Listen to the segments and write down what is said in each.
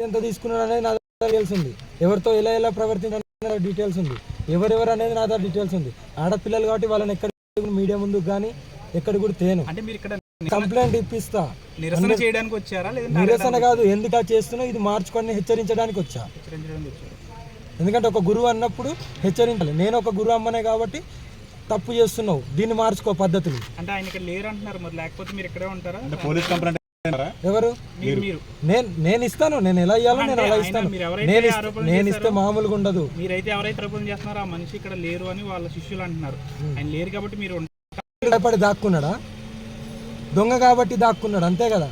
ఎంత తీసుకున్నాడు అనేది నా దగ్గర డీటెయిల్స్ ఉంది, ఎవరితో ఎలా ప్రవర్తించాలనే డీటెయిల్స్ ఉంది, ఎవరెవరు అనేది నా దగ్గర డీటెయిల్స్ ఉంది. ఆడపిల్లలు కాబట్టి వాళ్ళని ఎక్కడ మీడియా ముందుకు కానీ ఎక్కడ కూడా తేను. కంప్లైంట్ ఇప్పిస్తా. నిరసన చేయడానికి వచ్చారా? నిరసన కాదు, ఎందుకు చేస్తున్నా ఇది మార్చుకొని హెచ్చరించడానికి వచ్చా. ఎందుకంటే ఒక గురువు అన్నప్పుడు హెచ్చరించాలి. నేను ఒక గురువు అమ్మనే కాబట్టి తప్పు చేస్తున్నావు, దీన్ని మార్చుకో పద్ధతులు. అంటే ఆయన ఇక్కడ లేరు అంటున్నారు, మరి లేకపోతే మీరు ఇక్కడే ఉంటారా? పోలీస్ కంప్లైంట్ ఎవరు? నేను ఇస్తాను, నేను ఎలా ఇవ్వాలో నేను అలా ఇస్తాను. నేను ఇస్తే మామూలుగా ఉండదు. మీరైతే ఎవరైతే ఆరోపణ చేస్తున్నారో ఆ మనిషి ఇక్కడ లేరు అని వాళ్ళ శిష్యులు అంటున్నారు. ఆయన లేరు కాబట్టి మీరు భయపడి దాక్కున్నాడా? దొంగ కాబట్టి దాక్కున్నాడు, అంతే కదా.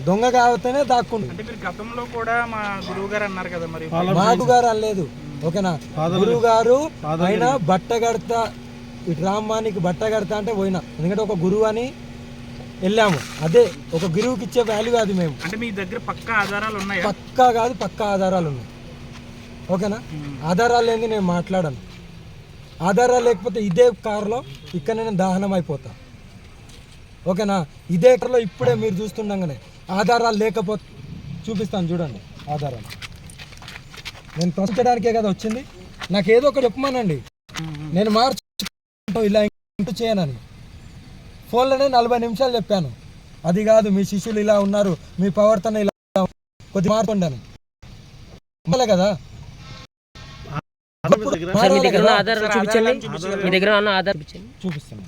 దొంగ కాబట్టినే దాక్కున్నాడు. అంటే మీరు గతంలో కూడా మా గురువు గారు అన్నారు కదా, మరి మాకు గారు అనలేదు, ఓకేనా. గురువు గారు ఆయన బట్ట కడతా, ఇటు రామ్మానికి బట్ట కడతా అంటే పోయినా, ఎందుకంటే ఒక గురువు అని వెళ్ళాము. అదే ఒక గురువుకి ఇచ్చే వాల్యూ అది. మేము అంటే మీ దగ్గర పక్కా ఆధారాలు ఉన్నాయి? పక్కా కాదు, పక్కా ఆధారాలు ఉన్నాయి, ఓకేనా. ఆధారాలు లేని నేను మాట్లాడను. ఆధారాలు లేకపోతే ఇదే కారులో ఇక్కడ నేను దహనం అయిపోతా, ఓకేనా. ఇదే కారులో ఇప్పుడే మీరు చూస్తుండగానే ఆధారాలు లేకపోతే చూపిస్తాను, చూడండి ఆధారాలు. నేను ప్రశ్నించడానికే కదా వచ్చింది. నాకు ఏదో ఒకటి చెప్పమనండి, నేను మార్చు ఇలా ఇంటూ చేయనని. ఫోన్లోనే 40 నిమిషాలు చెప్పాను. అది కాదు, మీ శిష్యులు ఇలా ఉన్నారు, మీ ప్రవర్తన ఇలా కొద్దిగా మార్చుకోండి అని కదా. చూపిస్తాను.